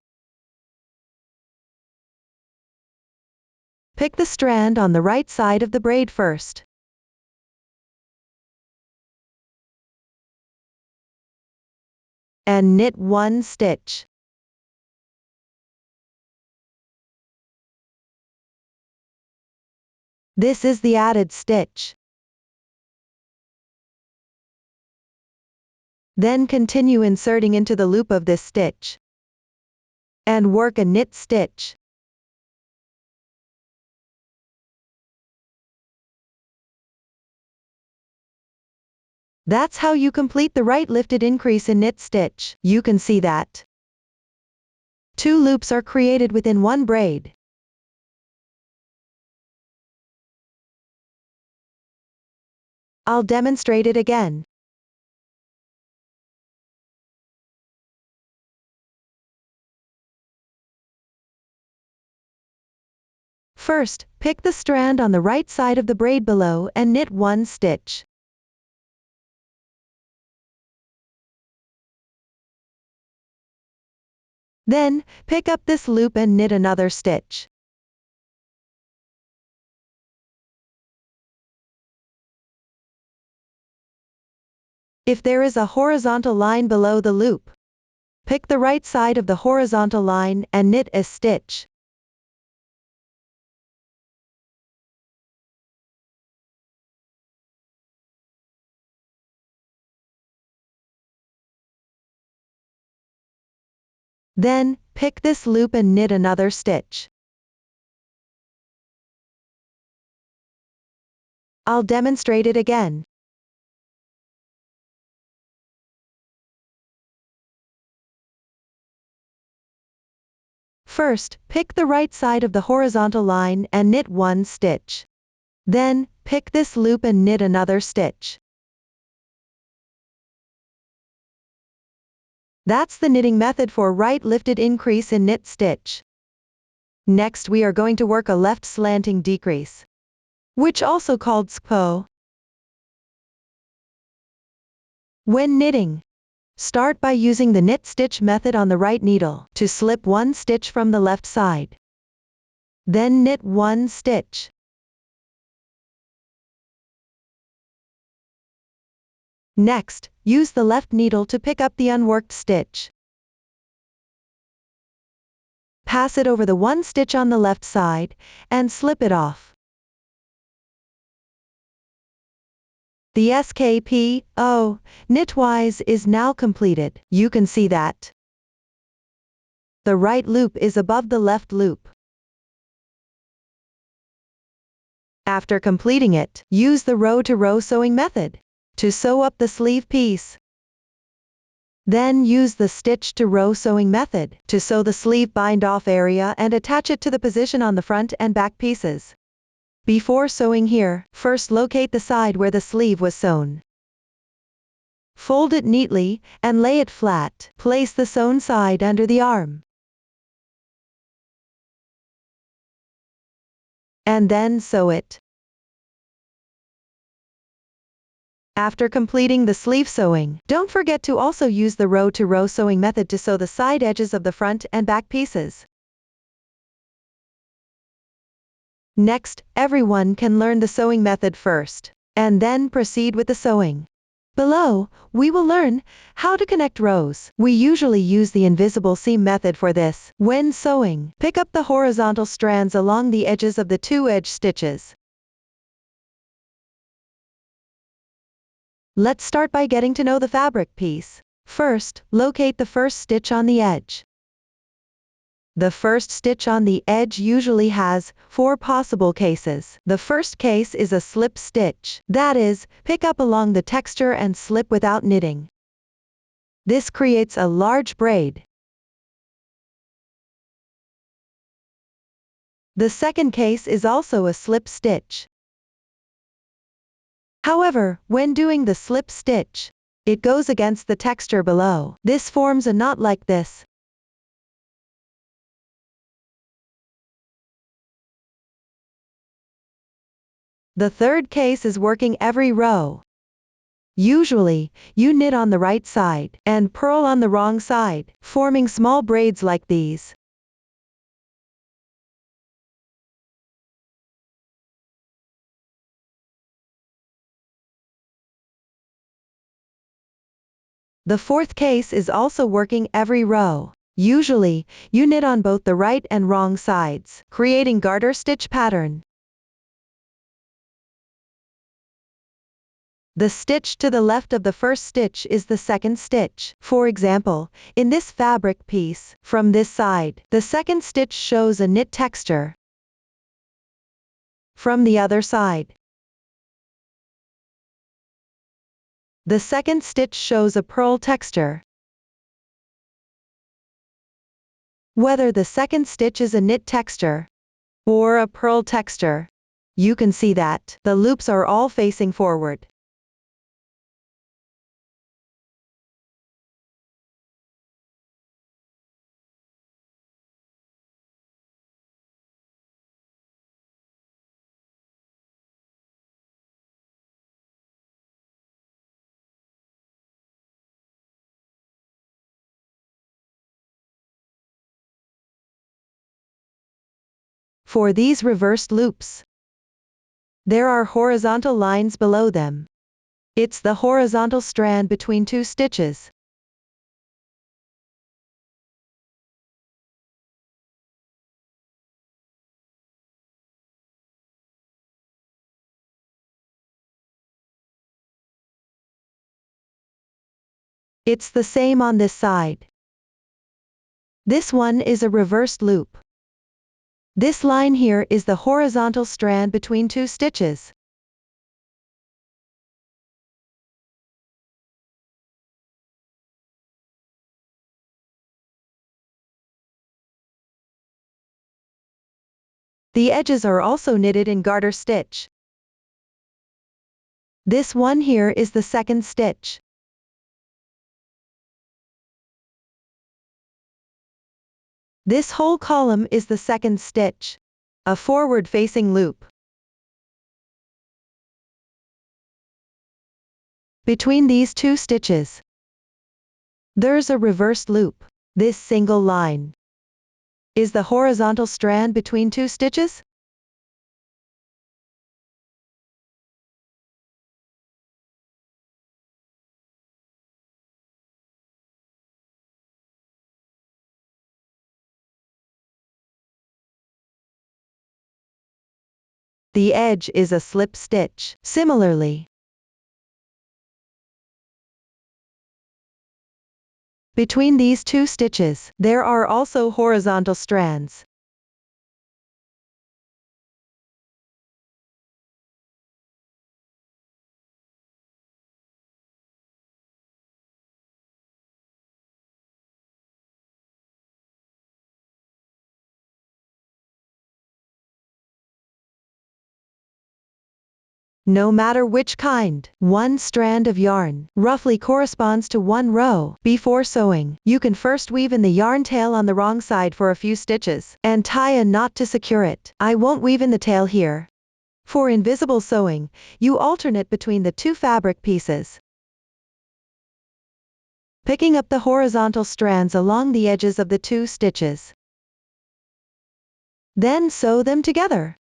Pick the strand on the right side of the braid first. And knit 1 stitch. This is the added stitch. Then continue inserting into the loop of this stitch and work a knit stitch. That's how you complete the right lifted increase in knit stitch. You can see that 2 loops are created within 1 braid. I'll demonstrate it again. First, pick the strand on the right side of the braid below and knit 1 stitch. Then, pick up this loop and knit another stitch. If there is a horizontal line below the loop, pick the right side of the horizontal line and knit a stitch. Then, pick this loop and knit another stitch. I'll demonstrate it again. First, pick the right side of the horizontal line and knit 1 stitch. Then, pick this loop and knit another stitch. That's the knitting method for right lifted increase in knit stitch. Next we are going to work a left slanting decrease, which also called SPO. When knitting, start by using the knit stitch method on the right needle to slip 1 stitch from the left side. Then knit 1 stitch. Next, use the left needle to pick up the unworked stitch. Pass it over the one stitch on the left side, and slip it off. The SKPO knitwise is now completed. You can see that the right loop is above the left loop. After completing it, use the row-to-row sewing method to sew up the sleeve piece. Then use the stitch-to-row sewing method to sew the sleeve bind-off area and attach it to the position on the front and back pieces. Before sewing here, first locate the side where the sleeve was sewn. Fold it neatly, and lay it flat. Place the sewn side under the arm. And then sew it. After completing the sleeve sewing, don't forget to also use the row-to-row sewing method to sew the side edges of the front and back pieces. Next, everyone can learn the sewing method first, and then proceed with the sewing. Below, we will learn how to connect rows. We usually use the invisible seam method for this. When sewing, pick up the horizontal strands along the edges of the two edge stitches. Let's start by getting to know the fabric piece. First, locate the first stitch on the edge. The first stitch on the edge usually has 4 possible cases. The first case is a slip stitch. That is, pick up along the texture and slip without knitting. This creates a large braid. The second case is also a slip stitch. However, when doing the slip stitch, it goes against the texture below. This forms a knot like this. The third case is working every row. Usually, you knit on the right side and purl on the wrong side, forming small braids like these. The fourth case is also working every row. Usually, you knit on both the right and wrong sides, creating garter stitch pattern. The stitch to the left of the first stitch is the second stitch. For example, in this fabric piece, from this side, the second stitch shows a knit texture. From the other side, the second stitch shows a purl texture. Whether the second stitch is a knit texture or a purl texture, you can see that the loops are all facing forward. For these reversed loops, there are horizontal lines below them. It's the horizontal strand between two stitches. It's the same on this side. This one is a reversed loop. This line here is the horizontal strand between two stitches. The edges are also knitted in garter stitch. This one here is the second stitch. This whole column is the second stitch, a forward-facing loop. Between these two stitches, there's a reversed loop. This single line is the horizontal strand between two stitches. The edge is a slip stitch. Similarly, between these two stitches, there are also horizontal strands. No matter which kind, one strand of yarn roughly corresponds to one row. Before sewing, you can first weave in the yarn tail on the wrong side for a few stitches, and tie a knot to secure it. I won't weave in the tail here. For invisible sewing, you alternate between the two fabric pieces, picking up the horizontal strands along the edges of the two stitches. Then sew them together.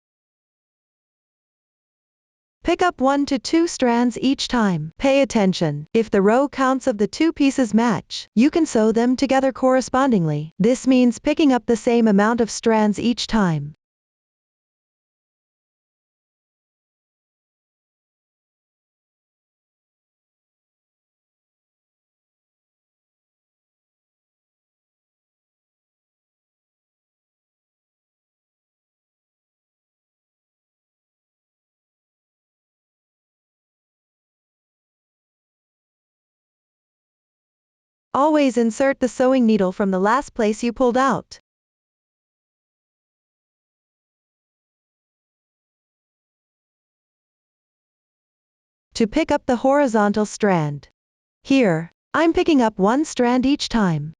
Pick up 1 to 2 strands each time. Pay attention. If the row counts of the two pieces match, you can sew them together correspondingly. This means picking up the same amount of strands each time. Always insert the sewing needle from the last place you pulled out. To pick up the horizontal strand. Here, I'm picking up 1 strand each time.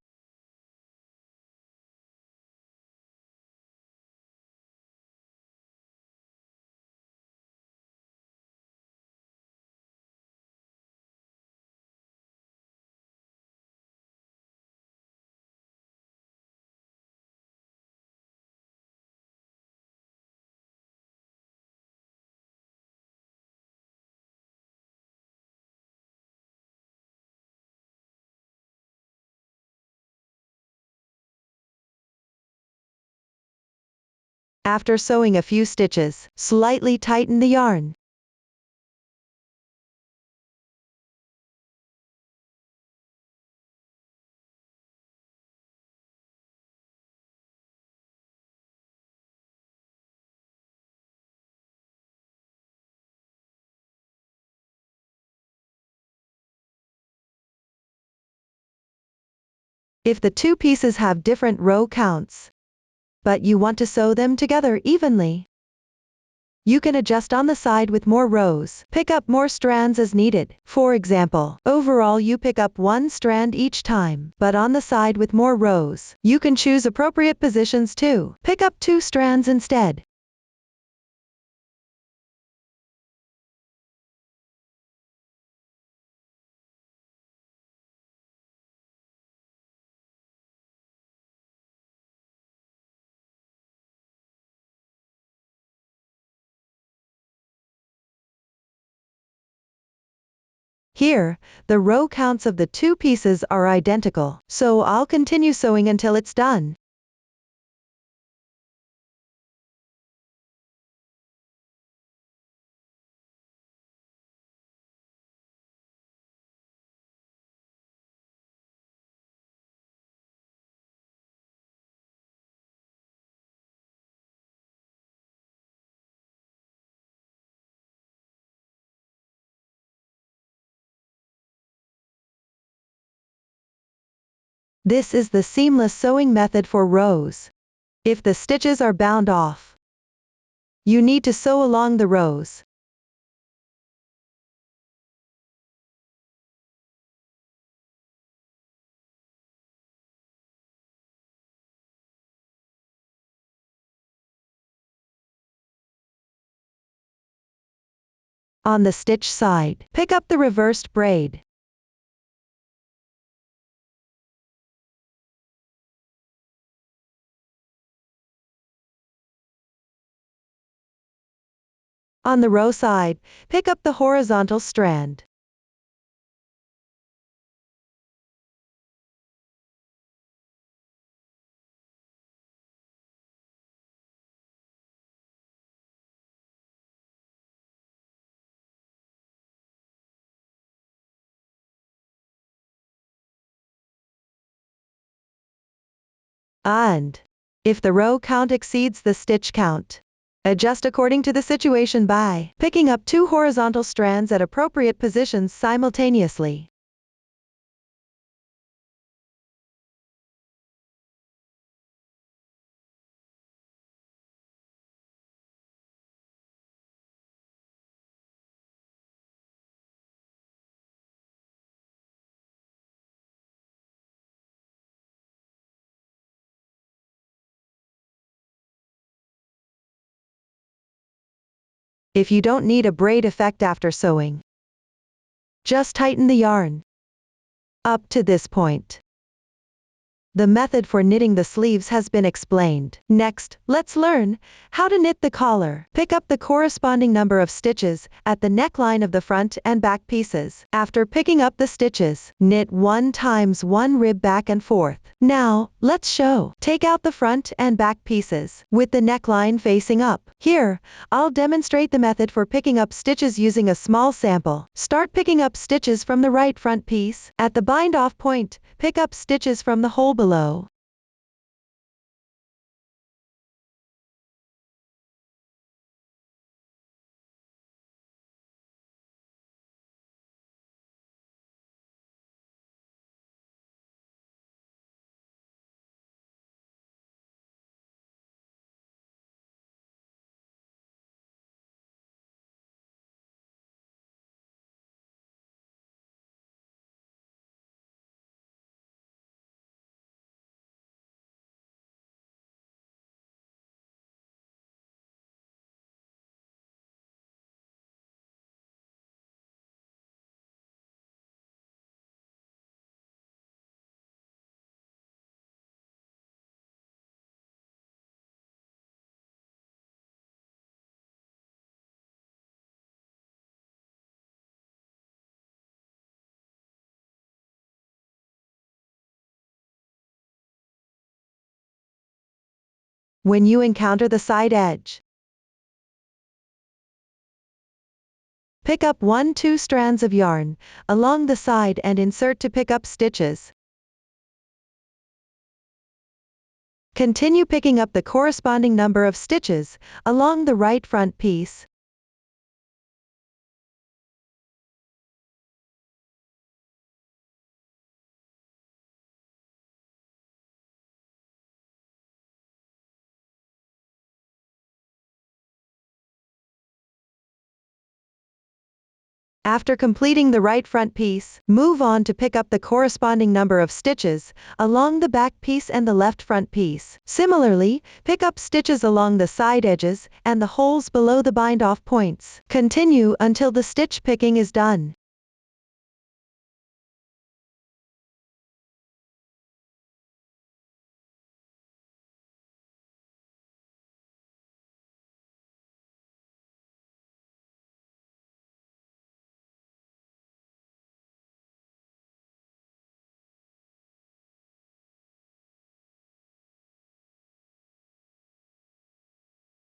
After sewing a few stitches, slightly tighten the yarn. If the two pieces have different row counts, but you want to sew them together evenly, you can adjust on the side with more rows. Pick up more strands as needed. For example, overall you pick up 1 strand each time, but on the side with more rows, you can choose appropriate positions too. Pick up 2 strands instead. Here, the row counts of the two pieces are identical, so I'll continue sewing until it's done. This is the seamless sewing method for rows. If the stitches are bound off, you need to sew along the rows. On the stitch side, pick up the reversed braid. On the row side, pick up the horizontal strand. And if the row count exceeds the stitch count, adjust according to the situation by picking up 2 horizontal strands at appropriate positions simultaneously. If you don't need a braid effect after sewing, just tighten the yarn. Up to this point, the method for knitting the sleeves has been explained. Next, let's learn how to knit the collar. Pick up the corresponding number of stitches at the neckline of the front and back pieces. After picking up the stitches, knit 1 times 1 rib back and forth. Now, let's show. Take out the front and back pieces with the neckline facing up. Here, I'll demonstrate the method for picking up stitches using a small sample. Start picking up stitches from the right front piece. At the bind-off point, pick up stitches from the hole below. When you encounter the side edge, pick up 1-2 strands of yarn along the side and insert to pick up stitches. Continue picking up the corresponding number of stitches along the right front piece. After completing the right front piece, move on to pick up the corresponding number of stitches along the back piece and the left front piece. Similarly, pick up stitches along the side edges and the holes below the bind-off points. Continue until the stitch picking is done.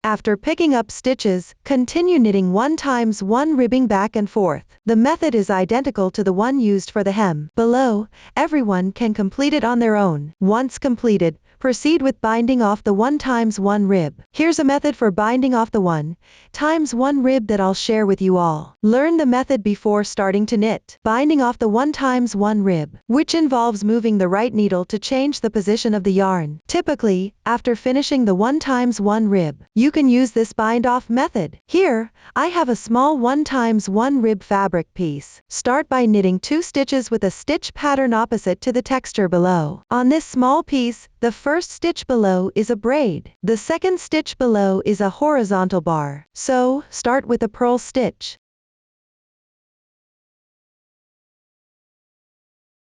After picking up stitches, continue knitting 1 times 1 ribbing back and forth. The method is identical to the one used for the hem. Below, everyone can complete it on their own. Once completed, proceed with binding off the 1 times 1 rib. Here's a method for binding off the 1 times 1 rib that I'll share with you all. Learn the method before starting to knit. Binding off the 1 times 1 rib, which involves moving the right needle to change the position of the yarn. Typically, after finishing the 1 times 1 rib, you can use this bind-off method. Here, I have a small 1 times 1 rib fabric piece. Start by knitting 2 stitches with a stitch pattern opposite to the texture below. On this small piece, the first stitch below is a braid. The second stitch below is a horizontal bar. So, start with a purl stitch.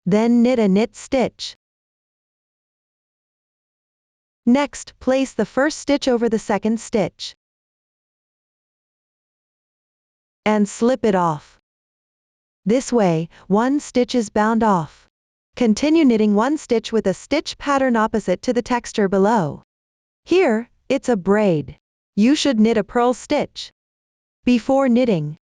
Then knit a knit stitch. Next, place the first stitch over the second stitch and slip it off. This way, 1 stitch is bound off. Continue knitting 1 stitch with a stitch pattern opposite to the texture below. Here, it's a braid. You should knit a purl stitch. Before knitting,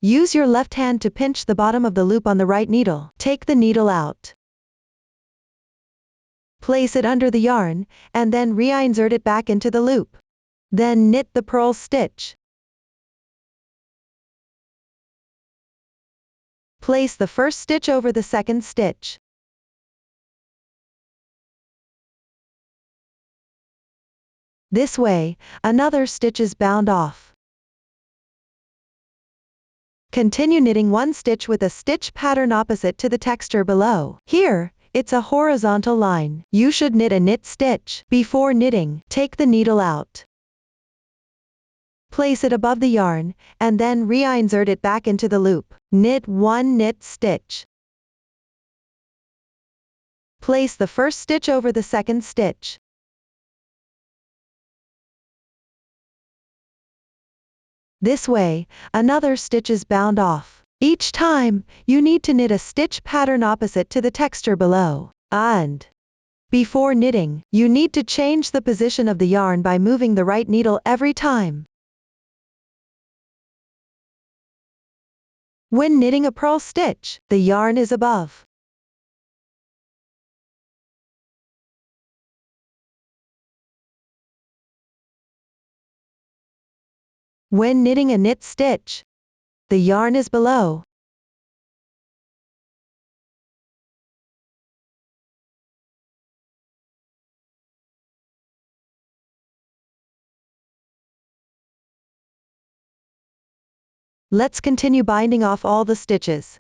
use your left hand to pinch the bottom of the loop on the right needle. Take the needle out. Place it under the yarn, and then reinsert it back into the loop. Then knit the purl stitch. Place the first stitch over the second stitch. This way, another stitch is bound off. Continue knitting one stitch with a stitch pattern opposite to the texture below. Here, it's a horizontal line. You should knit a knit stitch. Before knitting, take the needle out. Place it above the yarn, and then reinsert it back into the loop. Knit one knit stitch. Place the first stitch over the second stitch. This way, another stitch is bound off. Each time, you need to knit a stitch pattern opposite to the texture below. And before knitting, you need to change the position of the yarn by moving the right needle every time. When knitting a purl stitch, the yarn is above. When knitting a knit stitch, the yarn is below. Let's continue binding off all the stitches.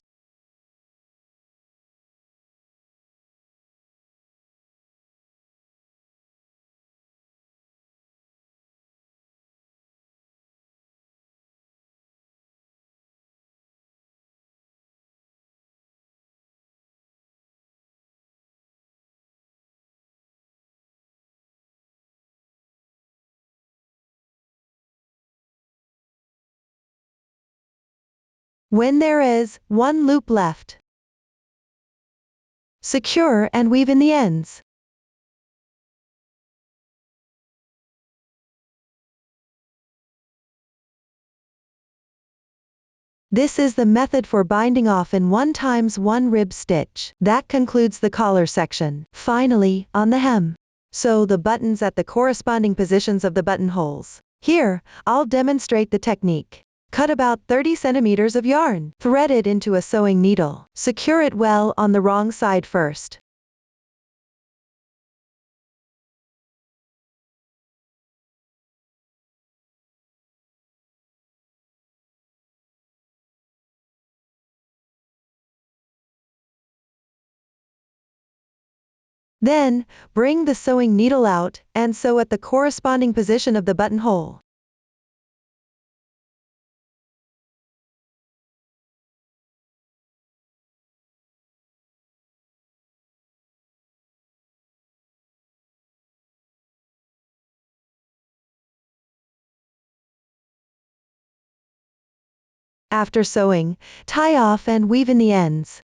When there is one loop left, secure and weave in the ends. This is the method for binding off in 1x1 rib stitch. That concludes the collar section. Finally, on the hem. Sew the buttons at the corresponding positions of the buttonholes. Here, I'll demonstrate the technique. Cut about 30 centimeters of yarn. Thread it into a sewing needle. Secure it well on the wrong side first. Then, bring the sewing needle out, and sew at the corresponding position of the buttonhole. After sewing, tie off and weave in the ends.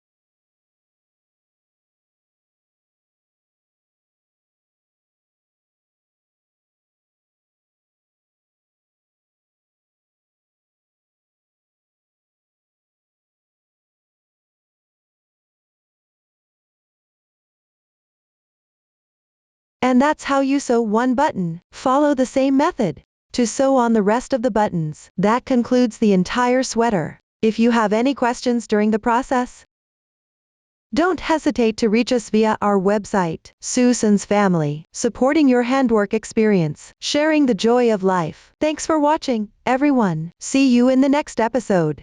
And that's how you sew one button. Follow the same method to sew on the rest of the buttons. That concludes the entire sweater. If you have any questions during the process, don't hesitate to reach us via our website. Susan's Family, supporting your handwork experience, sharing the joy of life. Thanks for watching, everyone. See you in the next episode.